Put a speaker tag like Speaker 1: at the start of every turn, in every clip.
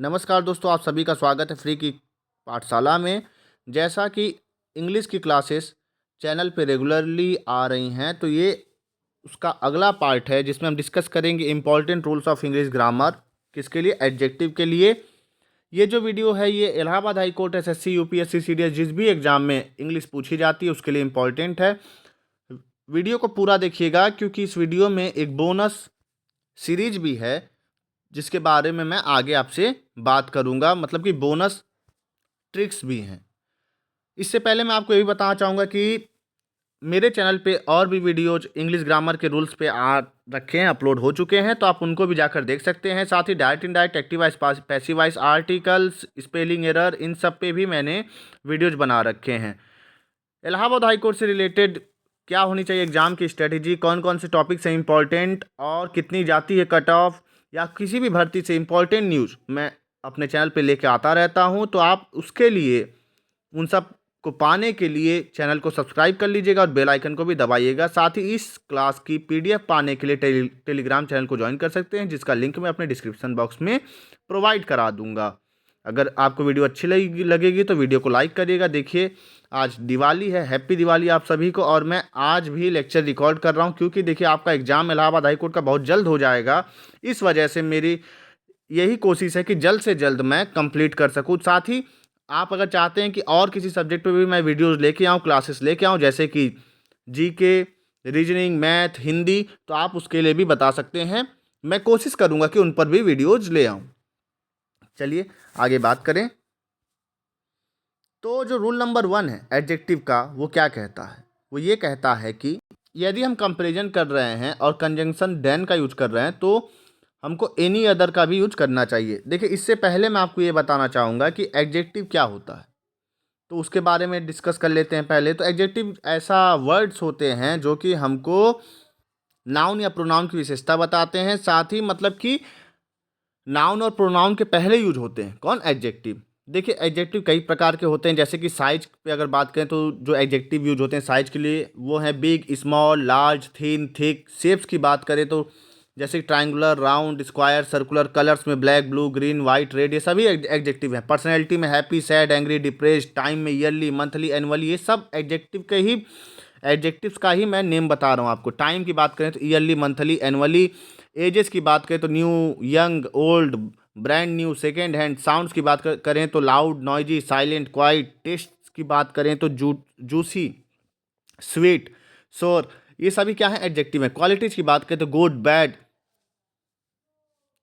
Speaker 1: नमस्कार दोस्तों, आप सभी का स्वागत है फ्री की पाठशाला में। जैसा कि इंग्लिश की क्लासेस चैनल पे रेगुलरली आ रही हैं, तो ये उसका अगला पार्ट है जिसमें हम डिस्कस करेंगे important rules of English grammar. किसके लिए? एडजेक्टिव के लिए। ये जो वीडियो है ये Allahabad high court, SSC, UPSC, CDS जिस भी एग्जाम में इंग्लिश पूछी जाती है उसके लिए इम्पॉर्टेंट है। वीडियो को पूरा देखिएगा क्योंकि इस वीडियो में एक बोनस सीरीज भी है जिसके बारे में मैं आगे आपसे बात करूंगा, मतलब कि बोनस ट्रिक्स भी हैं। इससे पहले मैं आपको ये भी बताना चाहूँगा कि मेरे चैनल पे और भी वीडियोज इंग्लिश ग्रामर के रूल्स पे आ रखे हैं, अपलोड हो चुके हैं, तो आप उनको भी जाकर देख सकते हैं। साथ ही direct indirect, active voice, passive voice, articles, spelling error, इन सब पे भी मैंने वीडियोज बना रखे हैं। इलाहाबाद हाई कोर्ट से रिलेटेड क्या होनी चाहिए एग्जाम की स्ट्रेटेजी, कौन कौन से टॉपिक्स हैं इंपॉर्टेंट और कितनी जाती है कट ऑफ, या किसी भी भर्ती से इंपॉर्टेंट न्यूज़ मैं अपने चैनल पे लेके आता रहता हूं, तो आप उसके लिए उन सब को पाने के लिए चैनल को सब्सक्राइब कर लीजिएगा और बेल आइकन को भी दबाइएगा। साथ ही इस क्लास की पीडीएफ पाने के लिए टेलीग्राम चैनल को ज्वाइन कर सकते हैं, जिसका लिंक मैं अपने डिस्क्रिप्शन बॉक्स में प्रोवाइड करा दूंगा। अगर आपको वीडियो अच्छी लगेगी तो वीडियो को लाइक करिएगा। देखिए, आज दिवाली है, हैप्पी दिवाली आप सभी को। और मैं आज भी लेक्चर रिकॉर्ड कर रहा हूं क्योंकि देखिए आपका एग्ज़ाम इलाहाबाद हाई कोर्ट का बहुत जल्द हो जाएगा। इस वजह से मेरी यही कोशिश है कि जल्द से जल्द मैं कंप्लीट कर सकूं। साथ ही आप अगर चाहते हैं कि और किसी सब्जेक्ट पे भी मैं वीडियोज़ लेके आऊँ, क्लासेस लेके आऊँ, जैसे कि जीके, रीजनिंग, मैथ, हिंदी, तो आप उसके लिए भी बता सकते हैं। मैं कोशिश करूँगा कि उन पर भी वीडियोज़ ले आऊँ। चलिए आगे बात करें। तो जो रूल नंबर 1 है एडजेक्टिव का, वो क्या कहता है? वो ये कहता है कि यदि हम कंपैरिजन कर रहे हैं और कंजंक्शन देन का यूज कर रहे हैं तो हमको एनी अदर का भी यूज करना चाहिए। देखिए, इससे पहले मैं आपको ये बताना चाहूँगा कि एडजेक्टिव क्या होता है, तो उसके बारे में डिस्कस कर लेते हैं। पहले तो एडजेक्टिव ऐसा वर्ड्स होते हैं जो कि हमको नाउन या प्रोनाउन की विशेषता बताते हैं। साथ ही मतलब कि नाउन और प्रोनाउन के पहले यूज होते हैं कौन? एडजेक्टिव। देखिए, एडजेक्टिव कई प्रकार के होते हैं, जैसे कि साइज पे अगर बात करें तो जो एडजेक्टिव यूज होते हैं साइज के लिए वो है big, small, large, thin, thick. Shapes की बात करें तो जैसे triangular, round, square, circular. Colours में black, blue, green, white, red, ये सभी एडजेक्टिव हैं। पर्सनैलिटी में happy, sad, angry, depressed. Time में ईयरली, मंथली, एनुअली, ये सब एडजेक्टिव्स का ही मैं नेम बता रहा हूँ आपको। टाइम की बात करें तो ईयरली, मंथली, एनुअली। एजेस की बात करें तो new, young, old, brand new, second hand. Sounds की बात करें तो loud, noisy, silent, quiet. Taste की बात करें तो जूसी, स्वीट, सोर। ये सभी क्या है? एडजेक्टिव है। क्वालिटीज की बात करें तो गुड, बैड।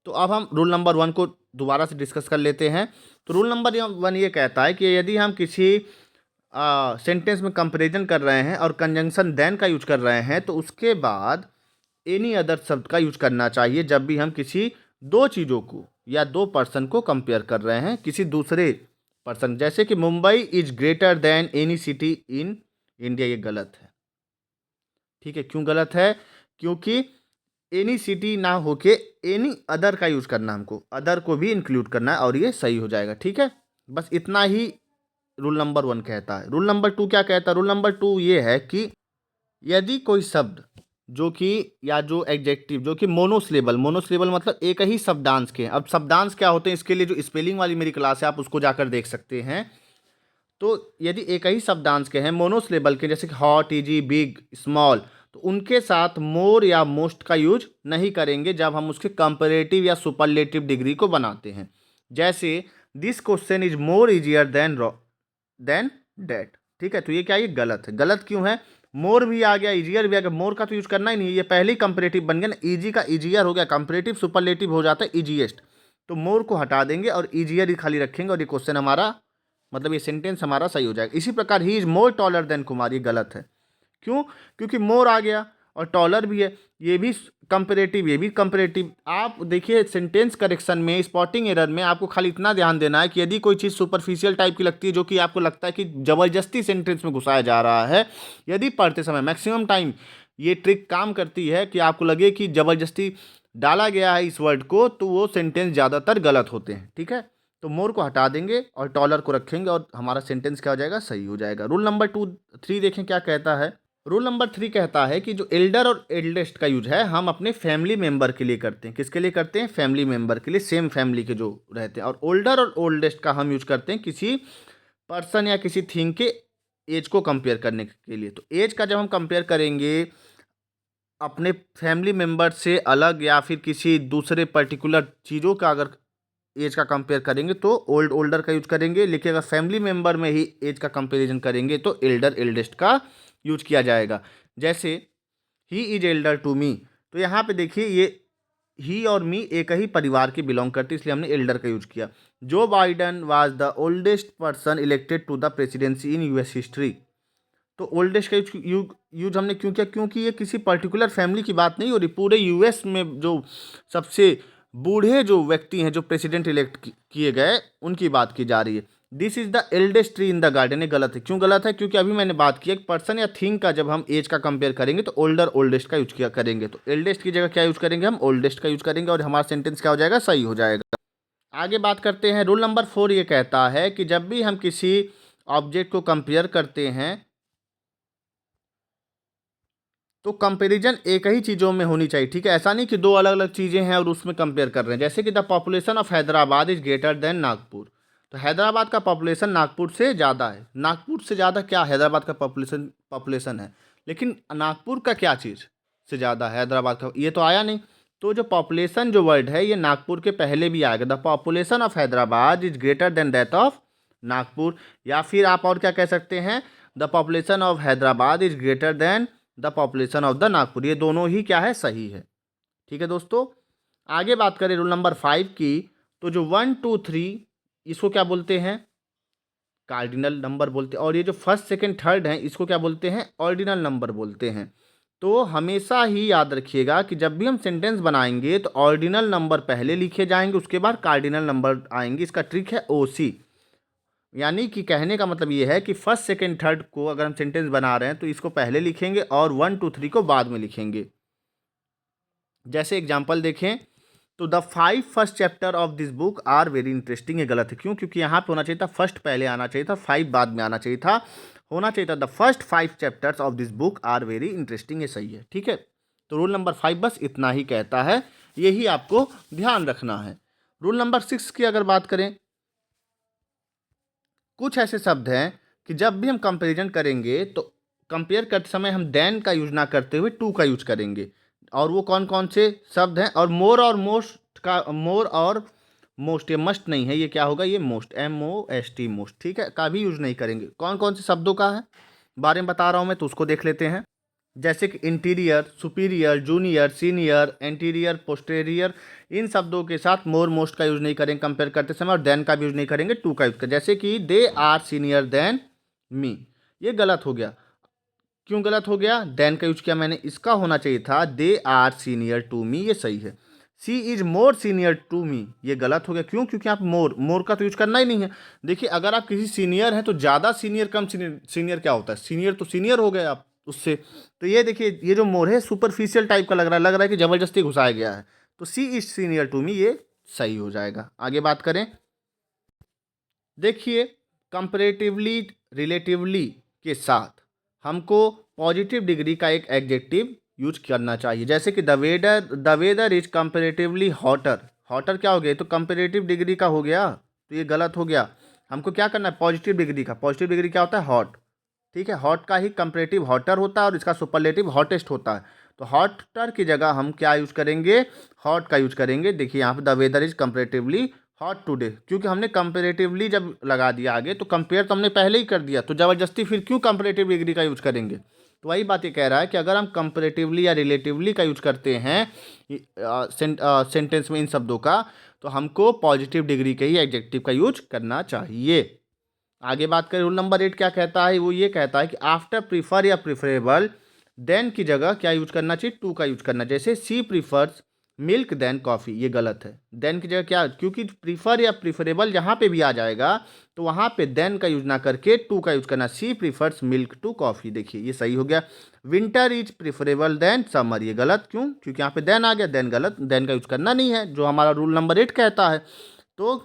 Speaker 1: तो अब हम रूल नंबर 1 को दोबारा से डिस्कस कर लेते हैं। तो रूल नंबर 1 ये कहता है कि यदि हम किसी सेंटेंस में कंपैरिजन कर रहे हैं और कंजंक्शन देन का यूज कर रहे हैं तो उसके बाद एनी अदर शब्द का यूज करना चाहिए जब भी हम किसी दो चीज़ों को या दो पर्सन को कंपेयर कर रहे हैं किसी दूसरे पर्सन। जैसे कि Mumbai is greater than any city in India, ये गलत है। ठीक है, क्यों गलत है? क्योंकि एनी सिटी ना होके एनी अदर का यूज करना, हमको अदर को भी इंक्लूड करना है और ये सही हो जाएगा। ठीक है, बस इतना ही रूल नंबर 1 कहता है। रूल नंबर 2 क्या कहता है? रूल नंबर 2 ये है कि यदि कोई शब्द जो कि या जो एडजेक्टिव जो कि मोनोसिलेबल मतलब एक ही शब्दांश के हैं। अब शब्दांश क्या होते हैं, इसके लिए जो स्पेलिंग वाली मेरी क्लास है आप उसको जाकर देख सकते हैं। तो यदि एक ही शब्दांश के हैं मोनोसिलेबल के, जैसे कि हॉट, इजी, बिग, स्मॉल, तो उनके साथ मोर या मोस्ट का यूज नहीं करेंगे जब हम उसके कंपैरेटिव या सुपरलेटिव डिग्री को बनाते हैं। जैसे this question is more easier than that. ठीक है, तो ये क्या? ये गलत है। गलत क्यों है? मोर भी आ गया, इजियर भी आ गया, मोर का तो यूज करना ही नहीं है, ये पहले ही कंपैरेटिव बन गया ना। इजी का इजियर हो गया, कंपैरेटिव सुपरलेटिव हो जाता है इजीएस्ट। तो मोर को हटा देंगे और इजियर ही खाली रखेंगे और ये क्वेश्चन हमारा, मतलब ये सेंटेंस हमारा सही हो जाएगा। इसी प्रकार he is more taller than Kumar, ये गलत है। क्यों? क्योंकि मोर आ गया और टॉलर भी है, ये भी कंपेरेटिव, ये भी कंपेरेटिव। आप देखिए सेंटेंस करेक्शन में, स्पॉटिंग एरर में आपको खाली इतना ध्यान देना है कि यदि कोई चीज़ सुपरफिशियल टाइप की लगती है जो कि आपको लगता है कि ज़बरदस्ती सेंटेंस में घुसाया जा रहा है, यदि पढ़ते समय मैक्सिमम टाइम ये ट्रिक काम करती है कि आपको लगे कि ज़बरदस्ती डाला गया है इस वर्ड को, तो वो सेंटेंस ज़्यादातर गलत होते हैं। ठीक है, तो मोर को हटा देंगे और डॉलर को रखेंगे और हमारा सेंटेंस क्या हो जाएगा? सही हो जाएगा। रूल नंबर 3 देखें क्या कहता है। रूल नंबर 3 कहता है कि जो एल्डर और एल्डेस्ट का यूज है हम अपने फैमिली मेंबर के लिए करते हैं। किसके लिए करते हैं? फैमिली मेंबर के लिए, सेम फैमिली के जो रहते हैं। और ओल्डर और ओल्डेस्ट का हम यूज करते हैं किसी पर्सन या किसी थिंग के एज को कंपेयर करने के लिए। तो एज का जब हम कंपेयर करेंगे अपने फैमिली मेंबर से अलग या फिर किसी दूसरे पर्टिकुलर चीज़ों का अगर एज का कंपेयर करेंगे तो ओल्डर का यूज करेंगे, लेकिन अगर फैमिली मेंबर में ही एज का कंपेरिजन करेंगे तो एल्डर एल्डेस्ट का यूज किया जाएगा। जैसे he is elder to me, तो यहाँ पे देखिए ये ही और मी एक ही परिवार के बिलोंग करते, इसलिए हमने एल्डर का यूज किया। जो Biden was the oldest person elected to the presidency in US history, तो ओल्डेस्ट का यूज हमने क्यों किया? क्योंकि ये किसी पर्टिकुलर फैमिली की बात नहीं हो रही, पूरे यूएस में जो सबसे बूढ़े जो व्यक्ति हैं जो प्रेसिडेंट इलेक्ट किए गए उनकी बात की जा रही है। This is the eldest tree in the garden, ये गलत है। क्यों गलत है? क्योंकि अभी मैंने बात की एक पर्सन या थिंग का जब हम एज का कंपेयर करेंगे तो ओल्डर ओल्डेस्ट का यूज किया करेंगे, तो एल्डेस्ट की जगह क्या यूज करेंगे? हम ओल्डेस्ट का यूज करेंगे और हमारा सेंटेंस क्या हो जाएगा? सही हो जाएगा। आगे बात करते हैं। रूल नंबर 4 ये कहता है कि जब भी हम किसी ऑब्जेक्ट को कंपेयर करते हैं तो कंपैरिजन एक ही चीज़ों में होनी चाहिए, ठीक है? ऐसा नहीं कि दो अलग अलग चीज़ें हैं और उसमें कंपेयर कर रहे हैं। जैसे कि the population of Hyderabad is greater than Nagpur, तो हैदराबाद का पॉपुलेशन नागपुर से ज़्यादा है। नागपुर से ज़्यादा क्या? हैदराबाद का पॉपुलेशन है, लेकिन नागपुर का क्या चीज़ से ज़्यादा है हैदराबाद का? ये तो आया नहीं। तो जो पॉपुलेशन जो वर्ड है ये नागपुर के पहले भी आएगा। The population of Hyderabad is greater than that of Nagpur, या फिर आप और क्या कह सकते हैं? The population of Hyderabad is greater than the population of the Nagpur. ये दोनों ही क्या है? सही है। ठीक है दोस्तों, आगे बात करें रूल नंबर 5 की, तो जो 1 2 3 इसको क्या बोलते हैं? कार्डिनल नंबर बोलते हैं। और ये जो फर्स्ट सेकंड थर्ड हैं इसको क्या बोलते हैं? ऑर्डिनल नंबर बोलते हैं। तो हमेशा ही याद रखिएगा कि जब भी हम सेंटेंस बनाएंगे तो ऑर्डिनल नंबर पहले लिखे जाएंगे, उसके बाद कार्डिनल नंबर आएंगे। इसका ट्रिक है ओसी, यानी कि कहने का मतलब ये है कि फर्स्ट सेकंड थर्ड को अगर हम सेंटेंस बना रहे हैं तो इसको पहले लिखेंगे और 1 2 3 को बाद में लिखेंगे। जैसे एग्जांपल देखें तो the 5 first chapter of this book are very interesting, ये गलत है। क्यों? क्योंकि यहाँ पे होना चाहिए था फर्स्ट पहले आना चाहिए था, 5 बाद में आना चाहिए था। होना चाहिए था the first 5 chapters of this book are very interesting, ये सही है। ठीक है, तो रूल नंबर 5 बस इतना ही कहता है, यही आपको ध्यान रखना है। रूल नंबर 6 की अगर बात करें, कुछ ऐसे शब्द हैं कि जब भी हम कंपैरिजन करेंगे तो कंपेयर करते समय हम देन का यूज ना करते हुए टू का यूज करेंगे। और वो कौन कौन से शब्द हैं? और मोर और मोस्ट का, मोर और मोस्ट, ये मस्ट नहीं है, ये क्या होगा? ये मोस्ट, MOST, मोस्ट, ठीक है, का भी यूज नहीं करेंगे। कौन कौन से शब्दों का है बारे में बता रहा हूँ मैं, तो उसको देख लेते हैं। जैसे कि interior, superior, junior, senior, anterior, posterior, इन शब्दों के साथ मोर मोस्ट का यूज़ नहीं करेंगे कंपेयर करते समय, और देन का भी यूज़ नहीं करेंगे, टू का यूज़ करेंगे। जैसे कि they are senior than me, ये गलत हो गया। क्यों गलत हो गया? देन का यूज किया मैंने, इसका होना चाहिए था they are senior to me, ये सही है। She is more senior to me, ये गलत हो गया। क्यों? क्योंकि आप मोर का तो यूज करना ही नहीं है। देखिए, अगर आप किसी सीनियर हैं तो ज़्यादा सीनियर कम सीनियर, सीनियर क्या होता है? सीनियर तो सीनियर हो गए आप उससे। तो ये देखिए, ये जो मोर है सुपरफिशियल टाइप का लग रहा है कि ज़बरदस्ती घुसाया गया है। तो she is senior to me, ये सही हो जाएगा। आगे बात करें, देखिए कंपैरेटिवली, रिलेटिवली के साथ हमको पॉजिटिव डिग्री का एक एडजेक्टिव यूज करना चाहिए। जैसे कि the weather is comparatively hotter, hotter क्या हो गया? तो कंपैरेटिव डिग्री का हो गया, तो ये गलत हो गया। हमको क्या करना है? पॉजिटिव डिग्री का। पॉजिटिव डिग्री क्या होता है? हॉट, ठीक है। हॉट का ही कंपैरेटिव हॉटर होता है और इसका सुपरलेटिव हॉटेस्ट होता है। तो हॉटर की जगह हम क्या यूज करेंगे? हॉट का यूज करेंगे। देखिए यहाँ पे the weather is comparatively hot today, क्योंकि हमने कंपैरेटिवली जब लगा दिया आगे तो कंपेयर तो हमने पहले ही कर दिया, तो ज़बरदस्ती फिर क्यों कंपैरेटिव डिग्री का यूज करेंगे? तो वही बात ये कह रहा है कि अगर हम कंपैरेटिवली या रिलेटिवली का यूज करते हैं सेंटेंस में इन शब्दों का, तो हमको पॉजिटिव डिग्री के ही एडजेक्टिव का यूज करना चाहिए। आगे बात करें, रूल नंबर 8 क्या कहता है? वो ये कहता है कि आफ्टर प्रीफर या प्रिफरेबल, देन की जगह क्या यूज करना चाहिए? टू का यूज करना। जैसे सी प्रीफर्स मिल्क देन कॉफ़ी, ये गलत है। देन की जगह क्या? क्योंकि प्रीफर या प्रिफरेबल जहाँ पे भी आ जाएगा तो वहाँ पे देन का यूज ना करके टू का यूज करना। She prefers milk to coffee, देखिए ये सही हो गया। Winter is preferable than summer, ये गलत। क्यों? क्योंकि यहाँ पे देन आ गया, देन गलत, देन का यूज करना नहीं है जो हमारा रूल नंबर 8 कहता है। तो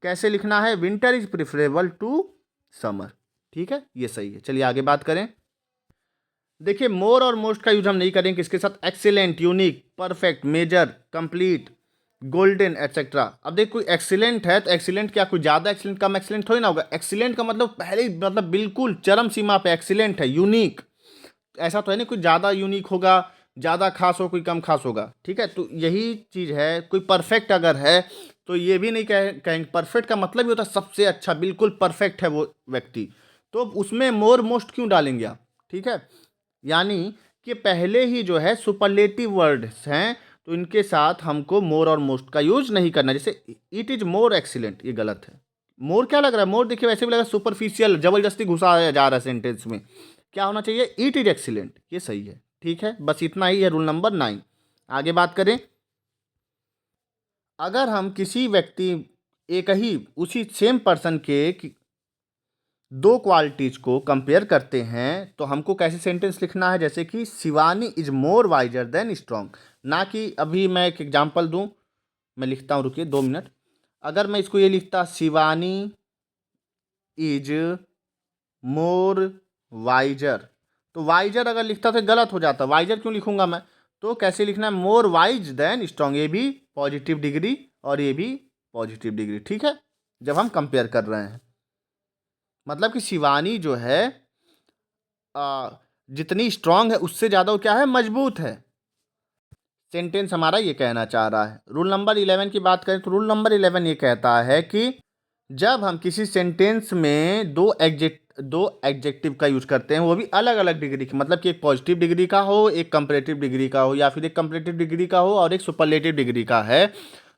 Speaker 1: कैसे लिखना है? Winter is preferable to summer, ठीक है, ये सही है। चलिए आगे बात करें। देखिए मोर और मोस्ट का यूज हम नहीं करेंगे, इसके साथ excellent, unique, perfect, major, complete, golden etcetera. अब देख कोई एक्सीलेंट है तो एक्सीलेंट क्या कोई ज़्यादा एक्सीलेंट कम एक्सीलेंट थोड़ी ना होगा। एक्सीलेंट का मतलब पहले ही मतलब बिल्कुल चरम सीमा पे एक्सीलेंट है। यूनिक ऐसा तो है नहीं कोई ज़्यादा यूनिक होगा, ज़्यादा खास हो, कोई कम खास होगा, ठीक है। तो यही चीज़ है। कोई परफेक्ट अगर है तो ये भी नहीं कहेंगे। परफेक्ट का मतलब ही होता है सबसे अच्छा, बिल्कुल परफेक्ट है वो व्यक्ति। तो उसमें मोर मोस्ट क्यों डालेंगे आप, ठीक है। यानी कि पहले ही जो है सुपरलेटिव वर्ड्स हैं तो इनके साथ हमको मोर और मोस्ट का यूज नहीं करना। जैसे इट इज़ मोर एक्सीलेंट, ये गलत है। मोर क्या लग रहा है, मोर देखिए वैसे भी लग रहा है सुपरफिशियल, जबरदस्ती घुसाया जा रहा है सेंटेंस में। क्या होना चाहिए, इट इज एक्सीलेंट, ये सही है, ठीक है। बस इतना ही है रूल नंबर 9। आगे बात करें, अगर हम किसी व्यक्ति एक ही उसी सेम पर्सन के दो क्वालिटीज को कंपेयर करते हैं तो हमको कैसे सेंटेंस लिखना है, जैसे कि Shivani is more visor then strong. ना कि अभी मैं एक एग्जांपल दूं, मैं लिखता हूं, रुकिए 2 मिनट। अगर मैं इसको ये लिखता शिवानी इज मोर वाइजर, तो वाइजर अगर लिखता तो गलत हो जाता। वाइजर क्यों लिखूंगा मैं, तो कैसे लिखना है, मोर वाइज देन स्ट्रांग, ये भी पॉजिटिव डिग्री और ये भी पॉजिटिव डिग्री, ठीक है। जब हम कंपेयर कर रहे हैं मतलब कि शिवानी जो है आ, जितनी स्ट्रांग है उससे ज़्यादा वो क्या है, मजबूत है। सेंटेंस हमारा ये कहना चाह रहा है। रूल नंबर 11 की बात करें तो रूल नंबर 11 ये कहता है कि जब हम किसी सेंटेंस में दो एडजेक्टिव का यूज करते हैं, वो भी अलग अलग डिग्री की, मतलब कि एक पॉजिटिव डिग्री का हो, एक कंपैरेटिव डिग्री का हो, या फिर एक कंपैरेटिव डिग्री का हो और एक सुपरलेटिव डिग्री का है,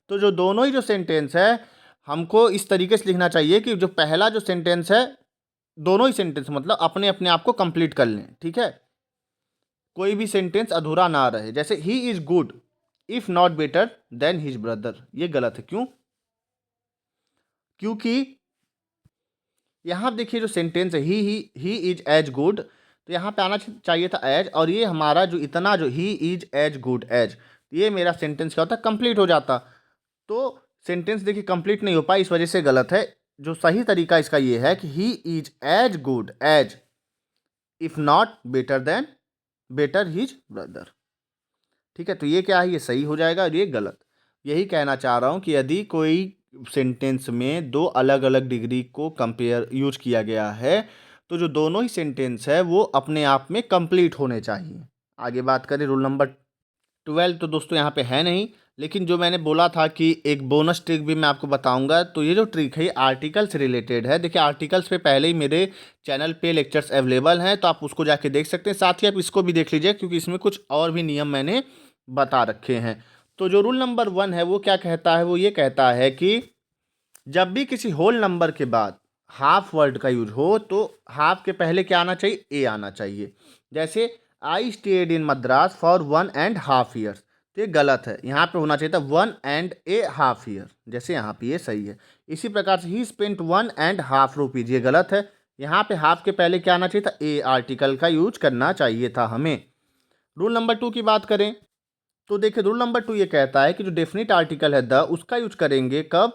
Speaker 1: तो जो दोनों ही जो सेंटेंस है हमको इस तरीके से लिखना चाहिए कि जो पहला जो सेंटेंस है, दोनों ही सेंटेंस मतलब अपने अपने आप को कंप्लीट कर लें, ठीक है। कोई भी सेंटेंस अधूरा ना रहे। जैसे he is good if not better then his brother, ये गलत है। क्यों, क्योंकि यहाँ आप देखिए जो सेंटेंस है ही इज एज गुड, तो यहाँ पे आना चाहिए था एज, और ये हमारा जो इतना जो he is as good as, ये मेरा सेंटेंस क्या होता, कंप्लीट हो जाता। तो सेंटेंस देखिए कंप्लीट नहीं हो पाई, इस वजह से गलत है। जो सही तरीका इसका ये है कि he is as good as if not better than better his brother, ठीक है। तो ये क्या है, ये सही हो जाएगा और ये गलत। यही कहना चाह रहा हूँ कि यदि कोई सेंटेंस में दो अलग अलग डिग्री को कंपेयर यूज किया गया है तो जो दोनों ही सेंटेंस है वो अपने आप में कंप्लीट होने चाहिए। आगे बात करें रूल नंबर 12, तो दोस्तों यहाँ पे है नहीं, लेकिन जो मैंने बोला था कि एक बोनस ट्रिक भी मैं आपको बताऊंगा। तो ये जो ट्रिक है ये आर्टिकल से रिलेटेड है। देखिए आर्टिकल्स पे पहले ही मेरे चैनल पे लेक्चर्स अवेलेबल हैं, तो आप उसको जाके देख सकते हैं। साथ ही आप इसको भी देख लीजिए क्योंकि इसमें कुछ और भी नियम मैंने बता रखे हैं। तो जो रूल नंबर 1 है वो क्या कहता है, वो ये कहता है कि जब भी किसी होल नंबर के बाद हाफ वर्ड का यूज हो तो हाफ के पहले क्या आना चाहिए, ए आना चाहिए। जैसे I stayed in Madras for 1.5 years, तो ये गलत है। यहाँ पे होना चाहिए था 1.5 ईयर, जैसे यहाँ पे ये सही है। इसी प्रकार से ही स्पेंट 1.5 रुपीज, ये गलत है। यहाँ पे हाफ के पहले क्या आना चाहिए था, ए आर्टिकल का यूज करना चाहिए था हमें। रूल नंबर 2 की बात करें तो देखिए रूल नंबर 2 ये कहता है कि जो डेफिनिट आर्टिकल है द, उसका यूज करेंगे कब,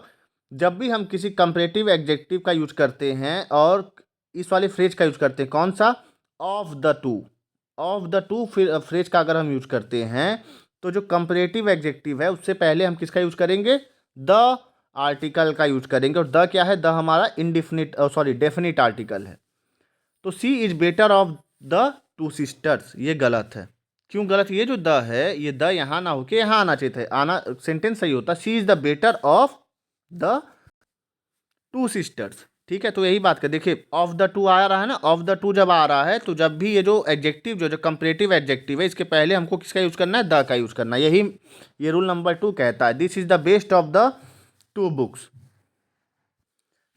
Speaker 1: जब भी हम किसी कंपैरेटिव एडजेक्टिव का यूज करते हैं और इस वाले फ्रेज का यूज करते हैं। कौन सा, of the to. Of the to phrase का अगर हम यूज करते हैं तो जो कंपैरेटिव एडजेक्टिव है उससे पहले हम किसका यूज करेंगे, द आर्टिकल का यूज करेंगे। और द क्या है, द हमारा इनडिफिनिट सॉरी डेफिनिट आर्टिकल है। तो she is better of the two sisters, ये गलत है। क्यों गलत, ये जो द है ये द यहाँ ना होके यहाँ आना चाहिए था, आना सेंटेंस सही होता, she is the better of the two sisters, ठीक है। तो यही बात कर, देखिए ऑफ द टू आ रहा है ना, ऑफ द टू जब आ रहा है तो जब भी ये जो एडजेक्टिव जो जो कंपैरेटिव एडजेक्टिव है इसके पहले हमको किसका यूज करना है, द का यूज करना है। यही ये रूल नंबर 2 कहता है, this is the best of the to books.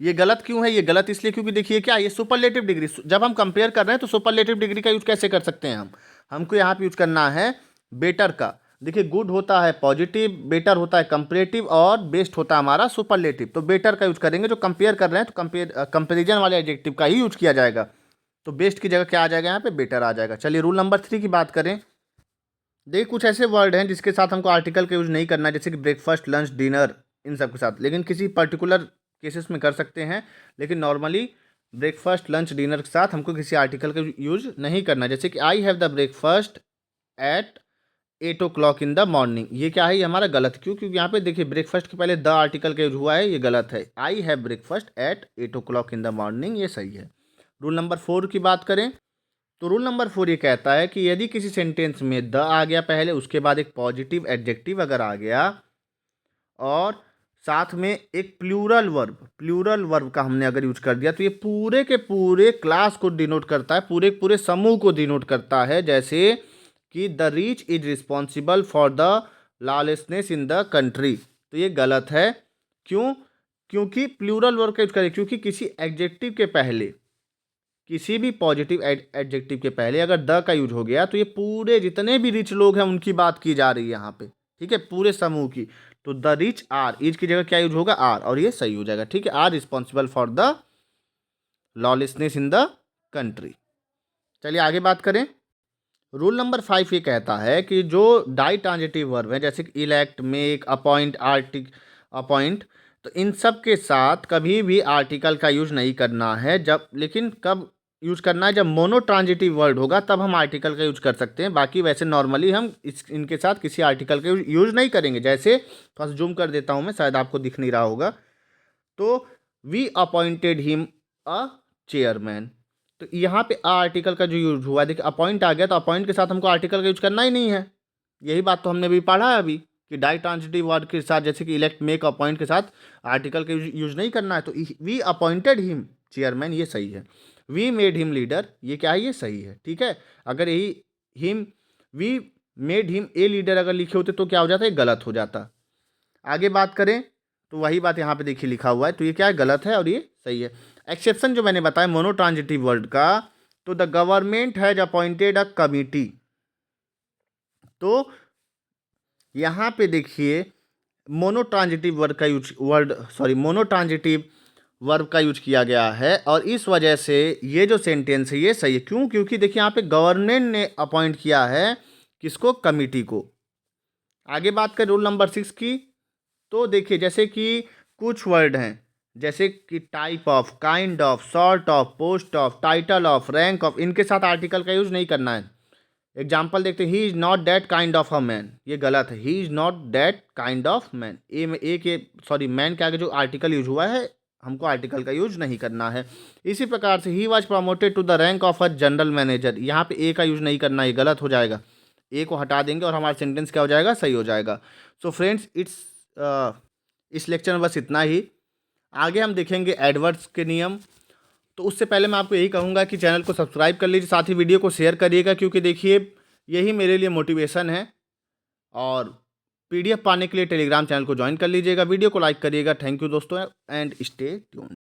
Speaker 1: ये गलत क्यों है, ये गलत इसलिए क्योंकि देखिए क्या, ये सुपरलेटिव डिग्री, जब हम कंपेयर कर रहे हैं तो सुपरलेटिव डिग्री का यूज कैसे कर सकते हैं हम, हमको यहाँ पे यूज करना है बेटर का। देखिए गुड होता है पॉजिटिव, बेटर होता है कंपेरेटिव और बेस्ट होता है हमारा सुपरलेटिव। तो बेटर का यूज करेंगे, जो कंपेयर कर रहे हैं तो कंपेरिजन वाले एडजेक्टिव का ही यूज किया जाएगा। तो बेस्ट की जगह क्या आ जाएगा, यहाँ पे बेटर आ जाएगा। चलिए रूल नंबर 3 की बात करें। देखिए कुछ ऐसे वर्ड हैं जिसके साथ हमको आर्टिकल का यूज नहीं करना है, जैसे कि ब्रेकफास्ट, लंच, डिनर, इन सब के साथ, लेकिन किसी पर्टिकुलर केसेस में कर सकते हैं, लेकिन नॉर्मली ब्रेकफास्ट लंच डिनर के साथ हमको किसी आर्टिकल का यूज नहीं करना। जैसे कि I have the breakfast at 8 o'clock in the morning, ये क्या है, ये हमारा गलत। क्यों? क्योंकि यहाँ पे देखिए ब्रेकफास्ट के पहले द आर्टिकल का यूज हुआ है, ये गलत है। I have breakfast at 8 o'clock in the morning, ये सही है। रूल नंबर 4 की बात करें तो रूल नंबर 4 ये कहता है कि यदि किसी सेंटेंस में द आ गया पहले, उसके बाद एक पॉजिटिव एडजेक्टिव अगर आ गया और साथ में एक प्लूरल वर्ब का हमने अगर यूज कर दिया, तो ये पूरे के पूरे क्लास को डिनोट करता है, पूरे के पूरे समूह को डिनोट करता है। जैसे कि the rich is responsible for the lawlessness in the country, तो ये गलत है। क्यों? क्योंकि प्लूरल वर्ब का यूज करें, क्योंकि किसी एडजेक्टिव के पहले, किसी भी पॉजिटिव एडजेक्टिव के पहले अगर द का यूज हो गया, तो ये पूरे जितने भी रिच लोग हैं उनकी बात की जा रही है यहाँ पे, ठीक है, पूरे समूह की। तो द रिच आर, इज की जगह क्या यूज होगा, आर, और ये सही हो जाएगा, ठीक है। Are responsible for the lawlessness in the country. चलिए आगे बात करें। रूल नंबर 5 ये कहता है कि जो डाई ट्रांजिटिव वर्ब है, जैसे कि इलेक्ट, मेक, अपॉइंट, अपॉइंट, तो इन सब के साथ कभी भी आर्टिकल का यूज नहीं करना है। जब, लेकिन कब यूज करना है, जब मोनो ट्रांजिटिव वर्ड होगा तब हम आर्टिकल का यूज कर सकते हैं। बाकी वैसे नॉर्मली हम इनके साथ किसी आर्टिकल का यूज नहीं करेंगे। जैसे थोड़ा सा जूम कर देता हूँ मैं, शायद आपको दिख नहीं रहा होगा। तो we appointed him a chairman, तो यहाँ पे आर्टिकल का जो यूज हुआ है, देखिए अपॉइंट आ गया, तो अपॉइंट के साथ हमको आर्टिकल का यूज करना ही नहीं है। यही बात तो हमने भी पढ़ा है अभी कि डाई ट्रांजिटिव वर्ड के साथ, जैसे कि इलेक्ट, मेक, अपॉइंट के साथ आर्टिकल का यूज नहीं करना है। तो वी अपॉइंटेड हिम चेयरमैन, ये सही है। वी मेड हिम लीडर, ये क्या है, ये सही है, ठीक है। अगर यही him, we made him a leader अगर लिखे होते तो क्या हो जाता है, गलत हो जाता। आगे बात करें तो वही बात यहाँ पे देखिए लिखा हुआ है, तो ये क्या है, गलत है और ये सही है। एक्सेप्शन जो मैंने बताया मोनो ट्रांजिटिव वर्ड का, तो the government has appointed a committee, तो यहाँ पे देखिए mono transitive mono transitive verb का यूज किया गया है, और इस वजह से ये जो सेंटेंस है ये सही है। क्यों? क्योंकि देखिए यहाँ पे गवर्नमेंट ने अपॉइंट किया है किसको, कमिटी को। आगे बात करें रूल नंबर 6 की, तो देखिए जैसे कि कुछ वर्ड हैं, जैसे कि type of, kind of, sort of, post of, title of, rank of, इनके साथ आर्टिकल का यूज नहीं करना है। एग्जाम्पल देखते हैं, he is not that kind of a man, ये गलत है। He is not that kind of man, ए में ए के सॉरी मैन के आगे जो आर्टिकल यूज हुआ है, हमको आर्टिकल का यूज नहीं करना है। इसी प्रकार से he was promoted to the rank of a general manager, यहाँ पे ए का यूज नहीं करना, ये गलत हो जाएगा। ए को हटा देंगे और हमारा सेंटेंस क्या हो जाएगा, सही हो जाएगा। सो फ्रेंड्स, इस लेक्चर में बस इतना ही। आगे हम देखेंगे एडवर्ड्स के नियम। तो उससे पहले मैं आपको यही कहूँगा कि चैनल को सब्सक्राइब कर लीजिए, साथ ही वीडियो को शेयर करिएगा, क्योंकि देखिए यही मेरे लिए मोटिवेशन है। और पीडीएफ पाने के लिए टेलीग्राम चैनल को ज्वाइन कर लीजिएगा, वीडियो को लाइक करिएगा। थैंक यू दोस्तों, एंड स्टे ट्यून्ड।